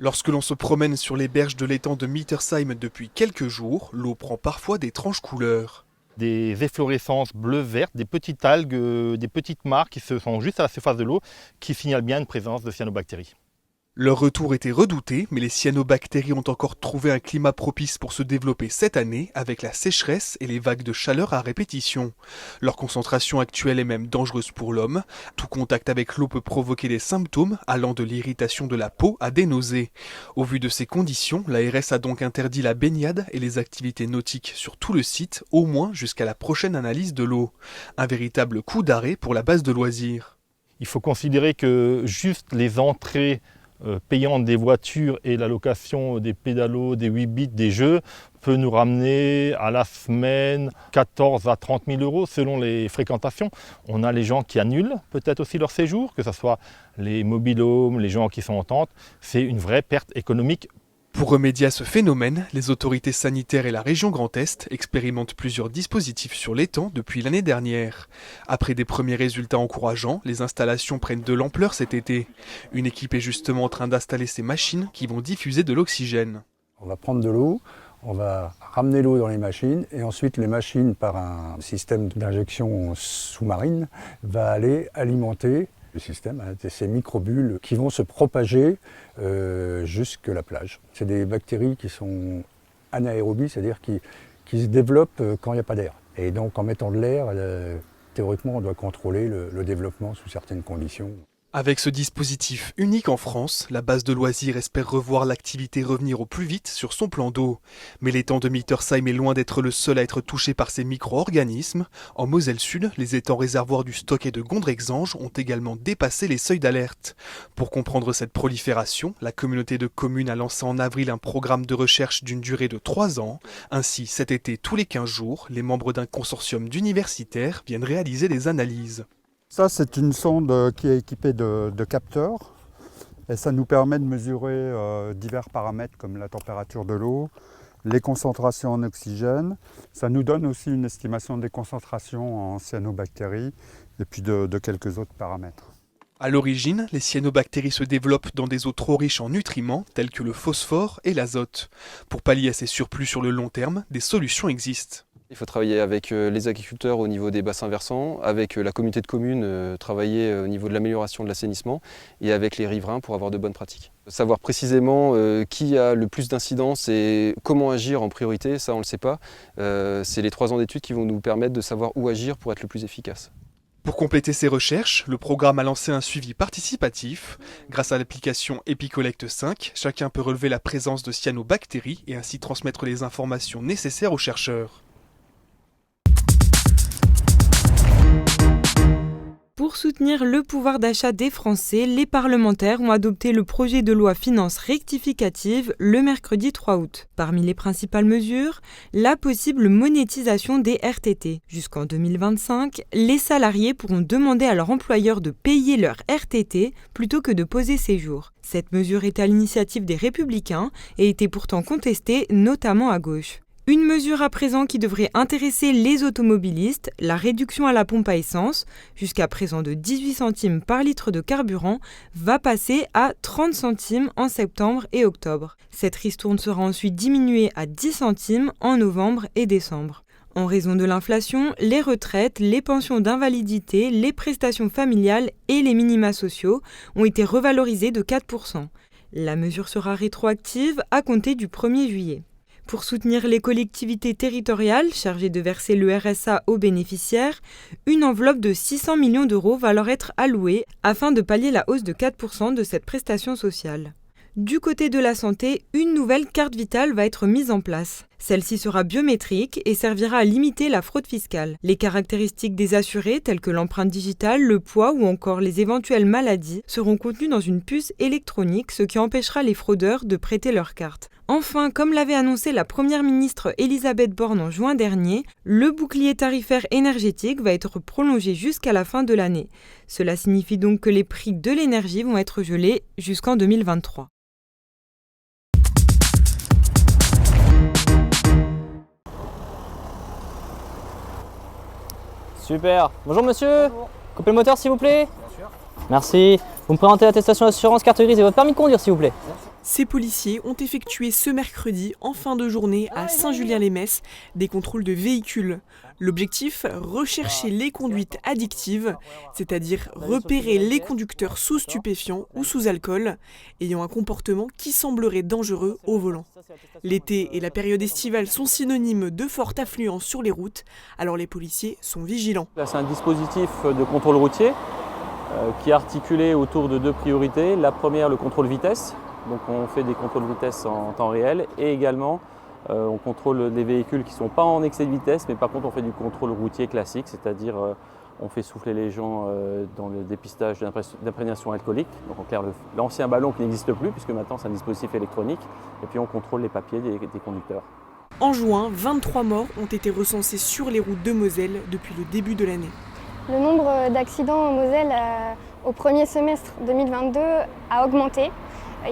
Lorsque l'on se promène sur les berges de l'étang de Mittersheim depuis quelques jours, l'eau prend parfois d'étranges couleurs. Des efflorescences bleu-vert, des petites algues, des petites marques qui se sont juste à la surface de l'eau qui signalent bien une présence de cyanobactéries. Leur retour était redouté, mais les cyanobactéries ont encore trouvé un climat propice pour se développer cette année avec la sécheresse et les vagues de chaleur à répétition. Leur concentration actuelle est même dangereuse pour l'homme. Tout contact avec l'eau peut provoquer des symptômes allant de l'irritation de la peau à des nausées. Au vu de ces conditions, l'ARS a donc interdit la baignade et les activités nautiques sur tout le site, au moins jusqu'à la prochaine analyse de l'eau. Un véritable coup d'arrêt pour la base de loisirs. Il faut considérer que juste les entrées payantes des voitures et la location des pédalos, des 8 bits, des jeux peut nous ramener à la semaine 14 à 30 000 euros selon les fréquentations. On a les gens qui annulent peut-être aussi leur séjour, que ce soit les mobil-homes, les gens qui sont en tente. C'est une vraie perte économique. Pour remédier à ce phénomène, les autorités sanitaires et la région Grand Est expérimentent plusieurs dispositifs sur l'étang depuis l'année dernière. Après des premiers résultats encourageants, les installations prennent de l'ampleur cet été. Une équipe est justement en train d'installer ces machines qui vont diffuser de l'oxygène. On va prendre de l'eau, on va ramener l'eau dans les machines et ensuite les machines, par un système d'injection sous-marine, va aller alimenter le système a ces microbules qui vont se propager jusqu'à la plage. C'est des bactéries qui sont anaérobies, c'est-à-dire qui se développent quand il n'y a pas d'air. Et donc en mettant de l'air, théoriquement on doit contrôler le développement sous certaines conditions. Avec ce dispositif unique en France, la base de loisirs espère revoir l'activité revenir au plus vite sur son plan d'eau. Mais l'étang de Mittersheim est loin d'être le seul à être touché par ces micro-organismes. En Moselle Sud, les étangs réservoirs du Stock et de Gondrexange ont également dépassé les seuils d'alerte. Pour comprendre cette prolifération, la communauté de communes a lancé en avril un programme de recherche d'une durée de 3 ans. Ainsi, cet été, tous les 15 jours, les membres d'un consortium d'universitaires viennent réaliser des analyses. Ça, c'est une sonde qui est équipée de capteurs et ça nous permet de mesurer divers paramètres comme la température de l'eau, les concentrations en oxygène. Ça nous donne aussi une estimation des concentrations en cyanobactéries et puis de quelques autres paramètres. À l'origine, les cyanobactéries se développent dans des eaux trop riches en nutriments tels que le phosphore et l'azote. Pour pallier à ces surplus sur le long terme, des solutions existent. Il faut travailler avec les agriculteurs au niveau des bassins versants, avec la communauté de communes, travailler au niveau de l'amélioration de l'assainissement et avec les riverains pour avoir de bonnes pratiques. Savoir précisément qui a le plus d'incidence et comment agir en priorité, ça on ne le sait pas. C'est les 3 ans d'études qui vont nous permettre de savoir où agir pour être le plus efficace. Pour compléter ces recherches, le programme a lancé un suivi participatif. Grâce à l'application EpiCollect 5, chacun peut relever la présence de cyanobactéries et ainsi transmettre les informations nécessaires aux chercheurs. Pour soutenir le pouvoir d'achat des Français, les parlementaires ont adopté le projet de loi finances rectificative le mercredi 3 août. Parmi les principales mesures, la possible monétisation des RTT. Jusqu'en 2025, les salariés pourront demander à leur employeur de payer leur RTT plutôt que de poser ses jours. Cette mesure est à l'initiative des Républicains et était pourtant contestée, notamment à gauche. Une mesure à présent qui devrait intéresser les automobilistes, la réduction à la pompe à essence, jusqu'à présent de 18 centimes par litre de carburant, va passer à 30 centimes en septembre et octobre. Cette ristourne sera ensuite diminuée à 10 centimes en novembre et décembre. En raison de l'inflation, les retraites, les pensions d'invalidité, les prestations familiales et les minima sociaux ont été revalorisés de 4%. La mesure sera rétroactive à compter du 1er juillet. Pour soutenir les collectivités territoriales chargées de verser le RSA aux bénéficiaires, une enveloppe de 600 millions d'euros va leur être allouée afin de pallier la hausse de 4% de cette prestation sociale. Du côté de la santé, une nouvelle carte vitale va être mise en place. Celle-ci sera biométrique et servira à limiter la fraude fiscale. Les caractéristiques des assurés, telles que l'empreinte digitale, le poids ou encore les éventuelles maladies, seront contenues dans une puce électronique, ce qui empêchera les fraudeurs de prêter leur carte. Enfin, comme l'avait annoncé la Première ministre Elisabeth Borne en juin dernier, le bouclier tarifaire énergétique va être prolongé jusqu'à la fin de l'année. Cela signifie donc que les prix de l'énergie vont être gelés jusqu'en 2023. Super. Bonjour monsieur. Bonjour. Coupez le moteur s'il vous plaît. Bien sûr. Merci. Vous me présentez l'attestation d'assurance, carte grise et votre permis de conduire s'il vous plaît. Merci. Ces policiers ont effectué ce mercredi, en fin de journée, à Saint-Julien-les-Metz, des contrôles de véhicules. L'objectif, rechercher les conduites addictives, c'est-à-dire repérer les conducteurs sous stupéfiants ou sous alcool, ayant un comportement qui semblerait dangereux au volant. L'été et la période estivale sont synonymes de forte affluence sur les routes, alors les policiers sont vigilants. Là, c'est un dispositif de contrôle routier qui est articulé autour de 2 priorités. La première, le contrôle vitesse. Donc on fait des contrôles de vitesse en temps réel et également on contrôle des véhicules qui ne sont pas en excès de vitesse, mais par contre on fait du contrôle routier classique, c'est-à-dire on fait souffler les gens dans le dépistage d'imprégnation alcoolique. Donc on claire l'ancien ballon qui n'existe plus puisque maintenant c'est un dispositif électronique et puis on contrôle les papiers des conducteurs. En juin, 23 morts ont été recensés sur les routes de Moselle depuis le début de l'année. Le nombre d'accidents en Moselle au premier semestre 2022 a augmenté.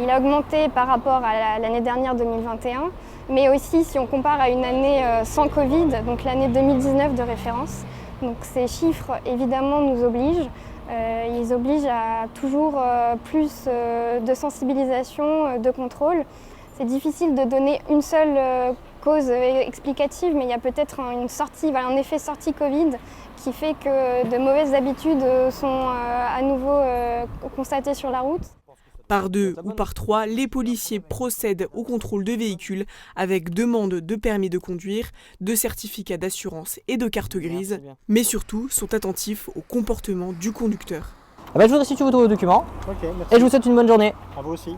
Il a augmenté par rapport à l'année dernière 2021, mais aussi si on compare à une année sans Covid, donc l'année 2019 de référence. Donc ces chiffres évidemment nous obligent. Ils obligent à toujours plus de sensibilisation, de contrôle. C'est difficile de donner une seule cause explicative, mais il y a peut-être un effet sortie Covid qui fait que de mauvaises habitudes sont à nouveau constatées sur la route. Par 2 ou par 3, les policiers procèdent au contrôle de véhicules avec demande de permis de conduire, de certificat d'assurance et de carte grise, mais surtout sont attentifs au comportement du conducteur. Je vous restitue vos documents et je vous souhaite une bonne journée. À vous aussi.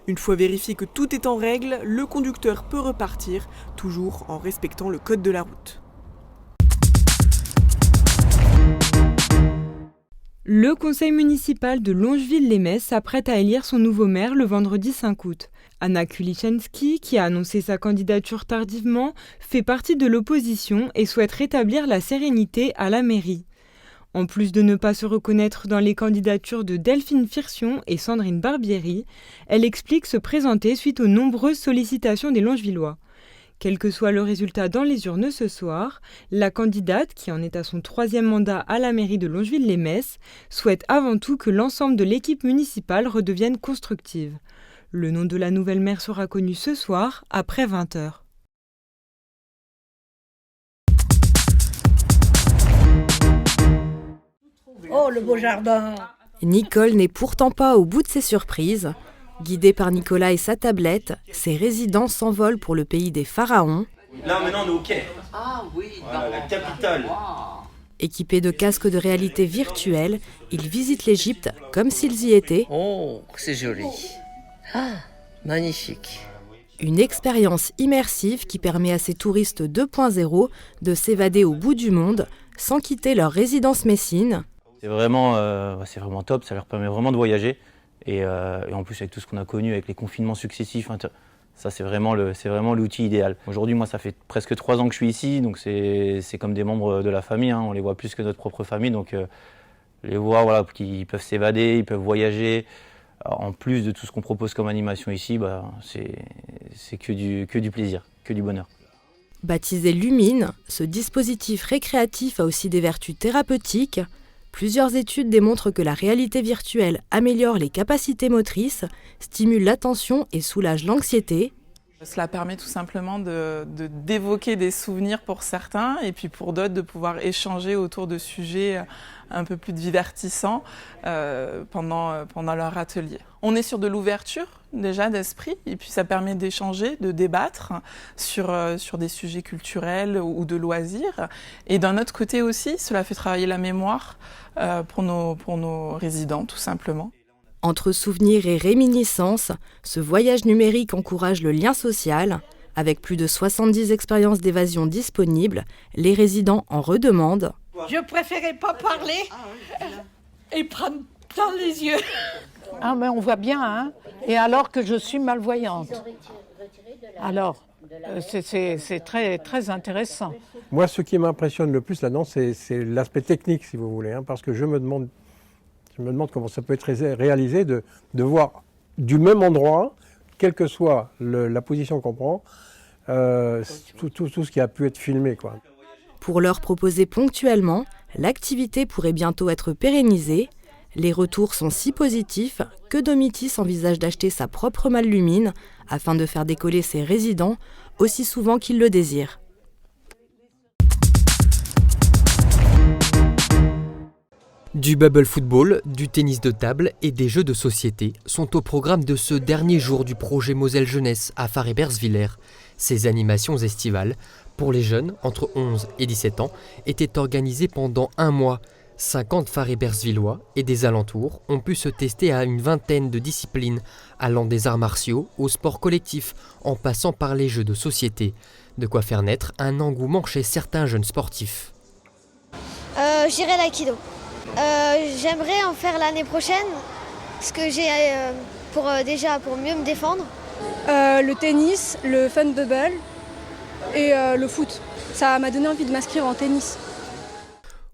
Une fois vérifié que tout est en règle, le conducteur peut repartir, toujours en respectant le code de la route. Le conseil municipal de Longeville-les-Metz s'apprête à élire son nouveau maire le vendredi 5 août. Anna Kulichensky, qui a annoncé sa candidature tardivement, fait partie de l'opposition et souhaite rétablir la sérénité à la mairie. En plus de ne pas se reconnaître dans les candidatures de Delphine Firsion et Sandrine Barbieri, elle explique se présenter suite aux nombreuses sollicitations des Longevillois. Quel que soit le résultat dans les urnes ce soir, la candidate, qui en est à son 3e mandat à la mairie de Longeville-les-Metz, souhaite avant tout que l'ensemble de l'équipe municipale redevienne constructive. Le nom de la nouvelle maire sera connu ce soir, après 20h. Oh, le beau jardin! Nicole n'est pourtant pas au bout de ses surprises. Guidée par Nicolas et sa tablette, ses résidents s'envolent pour le pays des pharaons. Là maintenant on est au Caire. Ah oui, voilà, la capitale. Équipés de casques de réalité virtuelle, ils visitent l'Égypte comme s'ils y étaient. Oh, c'est joli. Ah, magnifique. Une expérience immersive qui permet à ces touristes 2.0 de s'évader au bout du monde sans quitter leur résidence messine. C'est vraiment top, ça leur permet vraiment de voyager. Et en plus, avec tout ce qu'on a connu, avec les confinements successifs, ça c'est vraiment l'outil idéal. Aujourd'hui, moi, ça fait presque 3 ans que je suis ici, donc c'est comme des membres de la famille, hein. On les voit plus que notre propre famille, donc les voir, voilà, qu'ils peuvent s'évader, ils peuvent voyager. Alors, en plus de tout ce qu'on propose comme animation ici, c'est que du plaisir, que du bonheur. Baptisé Lumine, ce dispositif récréatif a aussi des vertus thérapeutiques. Plusieurs études démontrent que la réalité virtuelle améliore les capacités motrices, stimule l'attention et soulage l'anxiété. Cela permet tout simplement d'évoquer des souvenirs pour certains et puis pour d'autres de pouvoir échanger autour de sujets un peu plus divertissants pendant leur atelier. On est sur de l'ouverture déjà d'esprit et puis ça permet d'échanger, de débattre sur des sujets culturels ou de loisirs. Et d'un autre côté aussi, cela fait travailler la mémoire pour nos résidents tout simplement. Entre souvenirs et réminiscences, ce voyage numérique encourage le lien social. Avec plus de 70 expériences d'évasion disponibles, les résidents en redemandent. Je préférais pas parler et prendre dans les yeux. Ah mais on voit bien, hein. Et alors que je suis malvoyante. Alors, c'est très, très intéressant. Moi, ce qui m'impressionne le plus là-dedans, c'est l'aspect technique, si vous voulez, hein, parce que je me demande comment ça peut être réalisé de voir du même endroit, quelle que soit la position qu'on prend, tout ce qui a pu être filmé, quoi. Pour leur proposer ponctuellement, l'activité pourrait bientôt être pérennisée. Les retours sont si positifs que Domitis envisage d'acheter sa propre malle Lumine afin de faire décoller ses résidents aussi souvent qu'ils le désirent. Du bubble football, du tennis de table et des jeux de société sont au programme de ce dernier jour du projet Moselle Jeunesse à Far-Ebersviller. Ces animations estivales, pour les jeunes entre 11 et 17 ans, étaient organisées pendant un mois. 50 Far-Ebersvillois et des alentours ont pu se tester à une vingtaine de disciplines, allant des arts martiaux au sport collectif, en passant par les jeux de société. De quoi faire naître un engouement chez certains jeunes sportifs. J'irai l'aïkido. J'aimerais en faire l'année prochaine, parce que j'ai pour mieux me défendre. Le tennis, le fun bubble et le foot. Ça m'a donné envie de m'inscrire en tennis.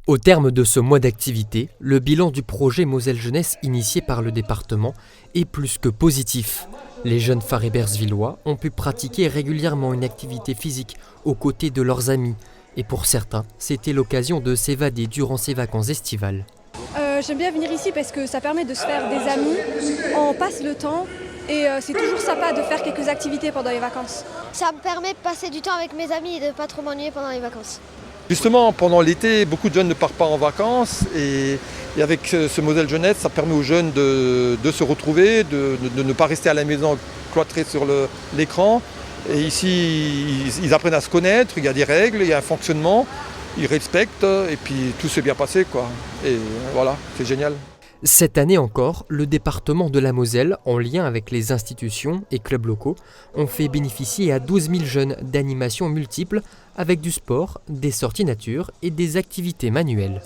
Au terme de ce mois d'activité, le bilan du projet Moselle Jeunesse initié par le département est plus que positif. Les jeunes Far-Ebersvillois ont pu pratiquer régulièrement une activité physique aux côtés de leurs amis. Et pour certains, c'était l'occasion de s'évader durant ces vacances estivales. J'aime bien venir ici parce que ça permet de se faire des amis, on passe le temps et c'est toujours sympa de faire quelques activités pendant les vacances. Ça me permet de passer du temps avec mes amis et de ne pas trop m'ennuyer pendant les vacances. Justement, pendant l'été, beaucoup de jeunes ne partent pas en vacances et avec ce Moselle Jeunesse, ça permet aux jeunes de se retrouver, de ne pas rester à la maison cloîtrés sur l'écran. Et ici, ils apprennent à se connaître, il y a des règles, il y a un fonctionnement, ils respectent et puis tout s'est bien passé, quoi. Et voilà, c'est génial. Cette année encore, le département de la Moselle, en lien avec les institutions et clubs locaux, ont fait bénéficier à 12 000 jeunes d'animations multiples avec du sport, des sorties nature et des activités manuelles.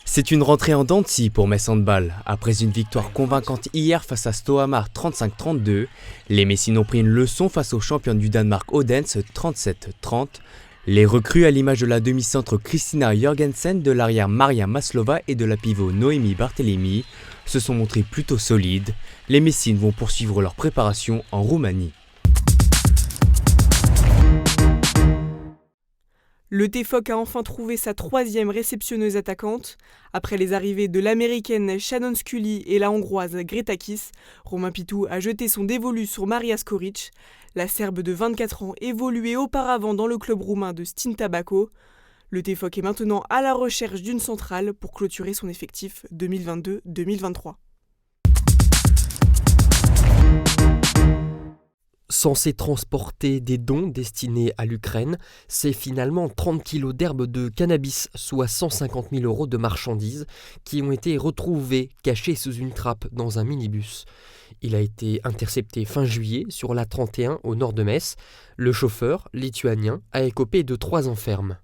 C'est une rentrée en dents de scie pour Metz Handball. Après une victoire convaincante hier face à Storhamar 35-32, les Messines ont pris une leçon face aux champions du Danemark Odense 37-30. Les recrues à l'image de la demi-centre Christina Jorgensen, de l'arrière Maria Maslova et de la pivot Noémie Barthélémy se sont montrées plutôt solides. Les Messines vont poursuivre leur préparation en Roumanie. Le TFOC a enfin trouvé sa troisième réceptionneuse attaquante. Après les arrivées de l'américaine Shannon Scully et la hongroise Greta Kiss, Romain Pitou a jeté son dévolu sur Maria Skoric. La Serbe de 24 ans évoluait auparavant dans le club roumain de Stinta Bako. Le TFOC est maintenant à la recherche d'une centrale pour clôturer son effectif 2022-2023. Censé transporter des dons destinés à l'Ukraine, c'est finalement 30 kilos d'herbe de cannabis, soit 150 000 € de marchandises, qui ont été retrouvés cachés sous une trappe dans un minibus. Il a été intercepté fin juillet sur la 31 au nord de Metz. Le chauffeur, lituanien, a écopé de 3 ans ferme.